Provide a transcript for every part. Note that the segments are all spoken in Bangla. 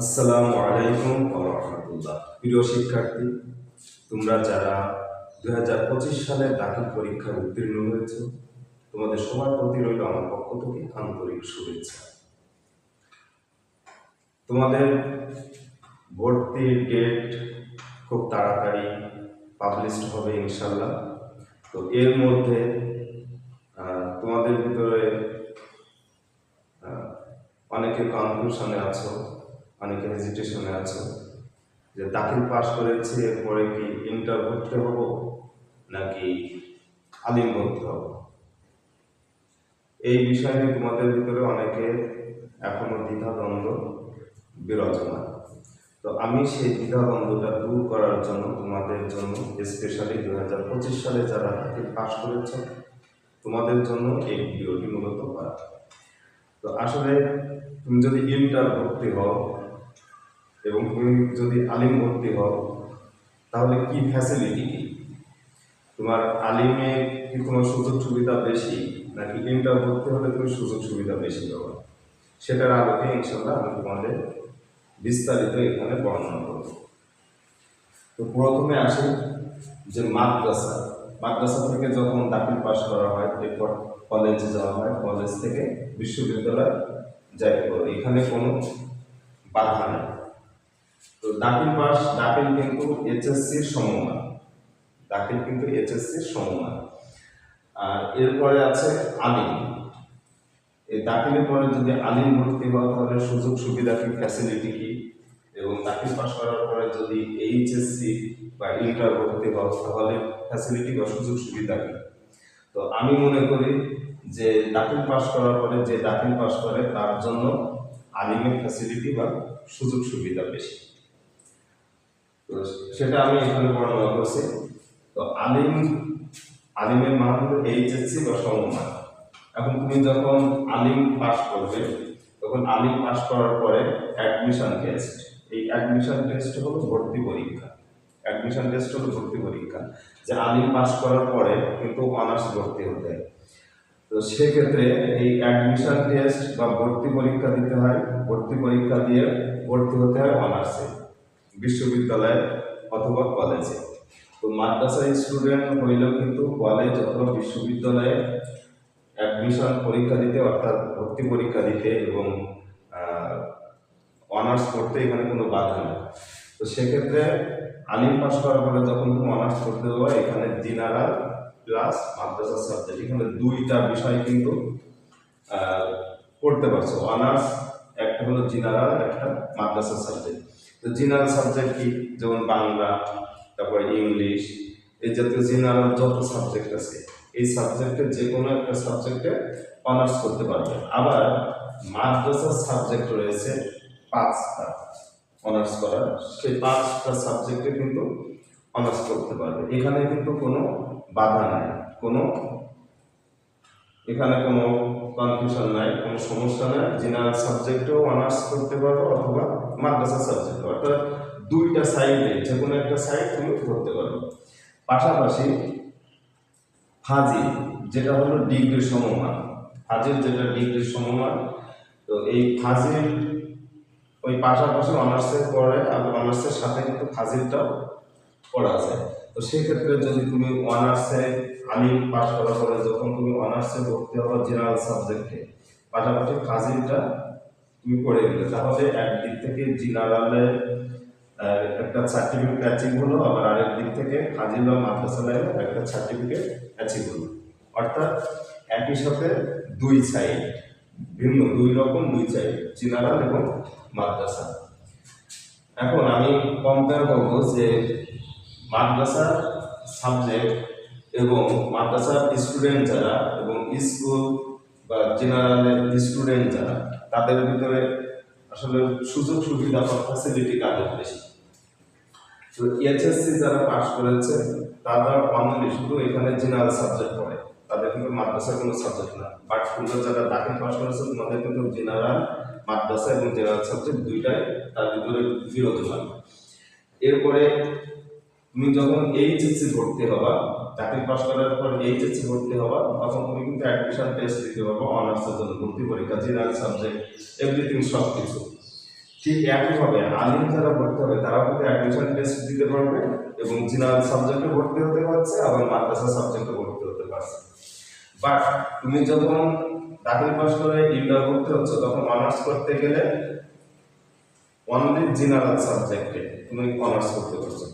আসসালামু আলাইকুম ওয়া রাহমাতুল্লাহ। প্রিয় শিক্ষার্থী, তোমরা যারা 2025 সালে দাখিল পরীক্ষায় উত্তীর্ণ হয়েছো, তোমাদের সবার প্রতি রইল আমার পক্ষ থেকে আন্তরিক শুভেচ্ছা। তোমাদের ভর্তির ডেট খুব তাড়াতাড়ি পাবলিশড হবে ইনশাল্লাহ। তো এর মধ্যে তোমাদের ভিতরে অনেকে কনফিউশনে আছো, অনেকে হেজিটেশনে আছো যে দাখিল পাস করেছি এরপরে কি ইন্টার ভর্তি হব নাকি আলিম ভর্তি হব। এই বিষয় নিয়ে তোমাদের ভিতরে অনেকে এখনো দ্বিধাদ্বন্দ্ব বিরাজমান। তো আমি সেই দ্বিধাদ্বন্দ্বটা দূর করার জন্য তোমাদের জন্য স্পেশালি 2025 সালে যারা দাখিল পাস করেছ তোমাদের জন্য এই ভিডিওটি মূলত করা। তো আসলে তুমি যদি ইন্টার ভর্তি হও এবং তুমি যদি আলিম ভর্তি হও তাহলে কি ফ্যাসিলিটি কি, তোমার আলিমে কি তোমার সুযোগ সুবিধা বেশি নাকি ইন্টার ভর্তি হলে তুমি সুযোগ সুবিধা বেশি পাবা, সেটার আলোকে ইনশাল্লাহ আমি তোমাদের বিস্তারিত এখানে বর্ণনা করব। তো প্রথমে আসি যে মাদ্রাসা থেকে যখন দাখিল পাস করা হয় এরপর কলেজে যাওয়া হয়, কলেজ থেকে বিশ্ববিদ্যালয় যাইতে পারে, এখানে কোনো বাধা নেই। তো দাখিল কিন্তু এইচএসসির সমমান, আর এরপরে আছে আলিম। এই দাখিলের পরে যদি আলিম ভর্তি হয় তাহলে সুযোগ সুবিধা কি, ফ্যাসিলিটি কি, এবং দাখিল পাস করার পরে যদি এইচএসসি বা ইন্টার ভর্তি হয় তাহলে ফ্যাসিলিটি বা সুযোগ সুবিধা কি। তো আমি মনে করি যে দাখিল পাস করার পরে যে দাখিল পাস করে তার জন্য আলিমের ফ্যাসিলিটি বা সুযোগ সুবিধা বেশি। তো সেটা আমি এখানে বর্ণনা করছি। তো আলিমের মান হলো এইচএসসি বা সমমান। এখন তুমি যখন আলিম পাস করবে তখন আলিম পাস করার পরে অ্যাডমিশন টেস্ট, এই অ্যাডমিশন টেস্ট হলো ভর্তি পরীক্ষা। যে আলিম পাস করার পরে কিন্তু অনার্স ভর্তি হতে হয়। তো সেক্ষেত্রে এই অ্যাডমিশন টেস্ট বা ভর্তি পরীক্ষা দিতে হয়, ভর্তি পরীক্ষা দিয়ে ভর্তি হতে হয় অনার্সে, বিশ্ববিদ্যালয়ে অথবা কলেজে। তো মাদ্রাসার স্টুডেন্ট হইলেও কিন্তু কলেজ অথবা বিশ্ববিদ্যালয়ে অ্যাডমিশন পরীক্ষা দিতে অর্থাৎ ভর্তি পরীক্ষা দিতে এবং অনার্স করতে এখানে কোনো বাধা নেই। তো সেক্ষেত্রে আলিম পাস করার পরে যখন তুমি অনার্স করতে যাবে এখানে জেনারেল প্লাস মাদ্রাসা সাবজেক্ট, এখানে দুইটা বিষয় কিন্তু পড়তে পারছো। অনার্স একটা হলো জেনারেল, একটা মাদ্রাসা সাবজেক্ট। তো জেনারেল সাবজেক্ট কি, যেমন বাংলা, তারপরে ইংলিশ, এই জাতীয় জেনারেল যত সাবজেক্ট আছে এই সাবজেক্টে যে কোনো একটা সাবজেক্টে অনার্স করতে পারবে। আবার মাদ্রাসার সাবজেক্ট রয়েছে 5টা অনার্স করার, সেই 5টা সাবজেক্টে কিন্তু অনার্স করতে পারবে। এখানে কিন্তু কোনো বাধা নাই, এখানে কোনো কনফিউশন নাই, কোনো সমস্যা নাই। জেনারেল সাবজেক্টেও অনার্স করতে পারো অথবা মাদ্রাসা সাবজেক্ট, অর্থাৎ দুইটা সাইডে যে কোনো একটা সাইড তুমি ধরতে পারো। পাশাপাশি ফাজিল যেটা হলো ডিগ্রির সমমান, তো এই ফাজিল ওই পাশাপাশি অনার্সের পরে আবার অনার্সের সাথে কিন্তু ফাজিলটাও পড়া যায়। তো সেক্ষেত্রে যদি তুমি অনার্সে আলিম পাস করার পরে যখন তুমি অনার্সে ভর্তি হওয়া জেনারেল সাবজেক্টে পাশাপাশি ফাজিলটা তুমি পড়ে গেলে তাহলে একদিক থেকে জেনারেলের একটা সার্টিফিকেট অ্যাচিভ হলো, আবার আরেক দিক থেকে ফাজিল বা মাদ্রাসা লাইনে একটা সার্টিফিকেট অ্যাচিভ হলো। অর্থাৎ একই সাথে দুই সাইড, দুই রকম সাইড, জেনারেল এবং মাদ্রাসা। এখন আমি কম্পেয়ার করব যে মাদ্রাসার সাবজেক্ট এবং মাদ্রাসার স্টুডেন্ট যারা এবং স্কুল বা জেনারেলের স্টুডেন্ট যারা, তাদের ভিতরে আসলে সুযোগ সুবিধা বা ফ্যাসিলিটি কাদের বেশি। তো এইচএসসি যারা পাস করেছে তারা অনলি শুধু এখানে জেনারেল সাবজেক্ট পড়ে, তাদের কিন্তু মাদ্রাসার কোনো সাবজেক্ট না। বাট তোমরা যারা দাখিল পাস করেছে তোমাদের কিন্তু জেনারেল, মাদ্রাসা এবং জেনারেল সাবজেক্ট দুইটাই তার ভিতরে বিরাজমান। এরপরে তুমি যখন এইচএসসি ভর্তি হবা, দাখিল পাস করার পর এইচএসসি ভর্তি হবা, তখন তুমি কিন্তু অ্যাডমিশন টেস্ট দিতে পারবো অনার্সের জন্য, ভর্তি পরীক্ষা, জেনারেল সাবজেক্ট, এভরিথিং সব কিছু। ঠিক একইভাবে আলিম যারা ভর্তি হবে তারাও কিন্তু অ্যাডমিশন টেস্ট দিতে পারবে এবং জেনারেল সাবজেক্টে ভর্তি হতে পারছে, আবার মাদ্রাসা সাবজেক্টে ভর্তি হতে পারছে। বাট তুমি যখন দাখিল পাস করে ইন্টার ভর্তি হচ্ছ তখন অনার্স করতে গেলে অনলি জেনারেল সাবজেক্টে তুমি অনার্স করতে পারছো।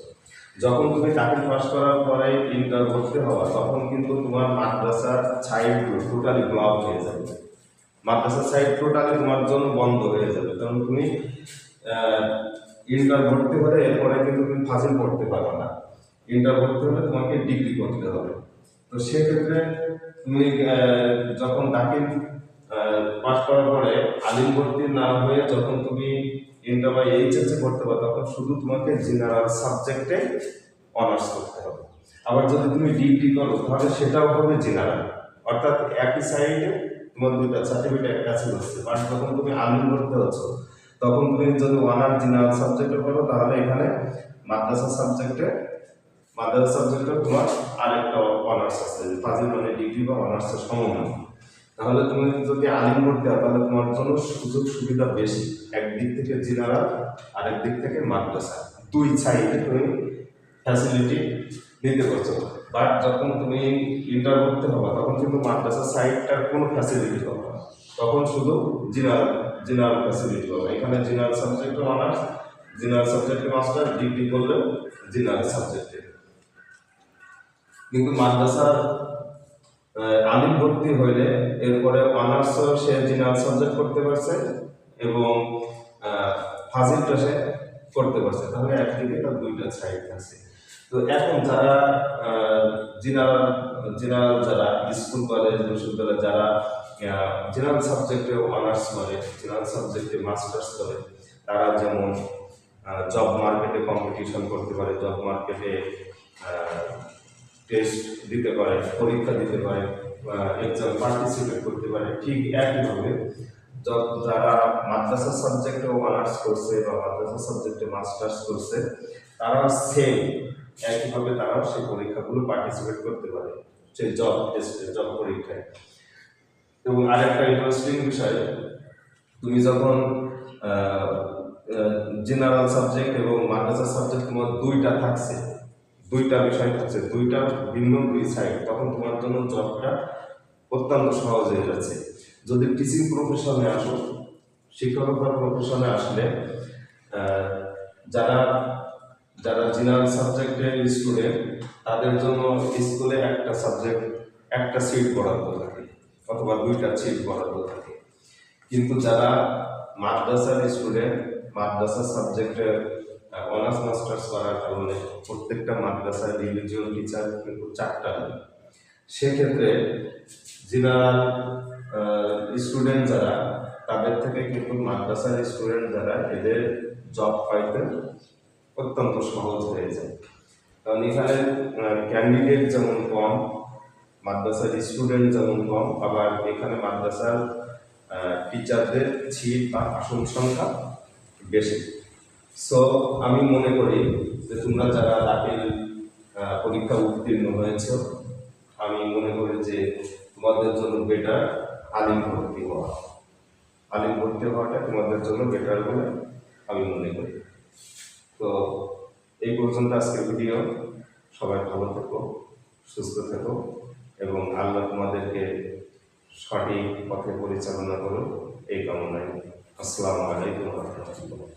যখন তুমি দাখিল পাস করার পরে ইন্টার ভর্তি হওয়া তখন কিন্তু তোমার মাদ্রাসার সাইডগুলো টোটালি ব্লক হয়ে যাবে, মাদ্রাসার সাইড টোটালি তোমার জন্য বন্ধ হয়ে যাবে। কারণ তুমি ইন্টার ভর্তি হলে এরপরে কিন্তু তুমি ফাজিল পড়তে পারবে না, ইন্টার ভর্তি হলে তোমাকে ডিগ্রি করতে হবে। তো সেক্ষেত্রে তুমি যখন দাখিল পাস করার পরে আলিম ভর্তি না হয়ে যখন তুমি ইন্টার বা এইচএসসি করতে পারো তখন শুধু তোমাকে জেনারেল সাবজেক্টে অনার্স করতে হবে। আবার যদি তুমি ডিগ্রি করো তাহলে সেটাও হবে জেনারেল, অর্থাৎ একই সাইডে তোমার দুটো সার্টিফিকেট কাছে হচ্ছে। বাট যখন তুমি আলিম ভর্তি হচ্ছ তখন তুমি যদি অনার্স জেনারেল সাবজেক্টে করো তাহলে এখানে মাদ্রাসা সাবজেক্টে তোমার আরেকটা অনার্স আছে, ফাজিল মানে ডিগ্রি বা অনার্সের সমমান। তাহলে তুমি যদি আলিম ভর্তি হও তাহলে তোমার জন্য সুযোগ সুবিধা বেশি, একদিক থেকে জেনারেল আর একদিক থেকে মাদ্রাসা, দুই সাইডে তুমি ফ্যাসিলিটি নিতে পারছো। বাট যখন তুমি ইন্টার ভর্তি হবা তখন কিন্তু মাদ্রাসা সাইডটার কোনো ফ্যাসিলিটি পাবে না, তখন শুধু জেনারেল ফ্যাসিলিটি পাবে। এখানে জেনারেল সাবজেক্টে অনার্স, জেনারেল সাবজেক্টে মাস্টার, ডিগ্রি করলেও জেনারেল সাবজেক্টে। কিন্তু মাদ্রাসার আলিম ভর্তি হইলে এরপরে অনার্সও সে জেনারেল সাবজেক্ট করতে পারছে এবং ফাজিলটা সে করতে পারছে, তাহলে একদিকে তার দুইটা সাইড আছে। তো এখন যারা জেনারেল যারা স্কুল কলেজ বিশ্ববিদ্যালয় যারা জেনারেল সাবজেক্টে অনার্স করে, জেনারেল সাবজেক্টে মাস্টার্স করে, তারা যেমন জব মার্কেটে কম্পিটিশন করতে পারে, জব মার্কেটে টেস্ট দিতে পারে, পরীক্ষা দিতে পারে, এক্সাম পার্টিসিপেট করতে পারে। ঠিক একইভাবে যারা মাদ্রাসা সাবজেক্টে অনার্স করছে বা মাদ্রাসা সাবজেক্টে মাস্টার্স করছে তারাও সেম একইভাবে তারাও সেই পরীক্ষাগুলো পার্টিসিপেট করতে পারে, সেই জব টেস্টে, জব পরীক্ষায়। এবং আরেকটা ইন্টারেস্টিং বিষয়, তুমি যখন জেনারেল সাবজেক্ট এবং মাদ্রাসা সাবজেক্ট তোমার দুইটা থাকছে, দুইটা বিষয় থাকছে, দুইটা ভিন্ন দুই সাইড, তখন তোমার জন্য জবটা অত্যন্ত সহজ হয়ে যাচ্ছে। যদি টিচিং প্রফেশনে আসো, শিক্ষকতার প্রফেশনে আসলে যারা জেনারেল সাবজেক্টের স্টুডেন্ট তাদের জন্য স্কুলে একটা সাবজেক্ট একটা সিট বরাদ্দ থাকে অথবা দুইটা সিট বরাদ্দ থাকে। কিন্তু যারা মাদ্রাসার স্টুডেন্ট, মাদ্রাসা সাবজেক্টে অনার্স মাস্টার্স করার কারণে প্রত্যেকটা মাদ্রাসার রিলিজিয়ন টিচার কিন্তু 4টা। সেক্ষেত্রে জেনারেল স্টুডেন্ট যারা তাদের থেকে কিন্তু মাদ্রাসার স্টুডেন্ট যারা এদের জব পাইতে অত্যন্ত সহজ হয়ে যায়। কারণ এখানে ক্যান্ডিডেট যেমন কম, মাদ্রাসার স্টুডেন্ট যেমন কম, আবার এখানে মাদ্রাসার টিচারদের সিট বা আসন সংখ্যা বেশি। সো আমি মনে করি যে তোমরা যারা দাখিল পরীক্ষা উত্তীর্ণ হয়েছ, আমি মনে করি যে তোমাদের জন্য বেটার আলিম ভর্তি হওয়াটা তোমাদের জন্য বেটার বলে আমি মনে করি। তো এই পর্যন্ত আজকের ভিডিও। সবাই ভালো থেকো, সুস্থ থেকো এবং আল্লাহ তোমাদেরকে সঠিক পথে পরিচালনা করো এই কামনায়। আসসালামু আলাইকুম ওয়া রাহমাতুল্লাহ।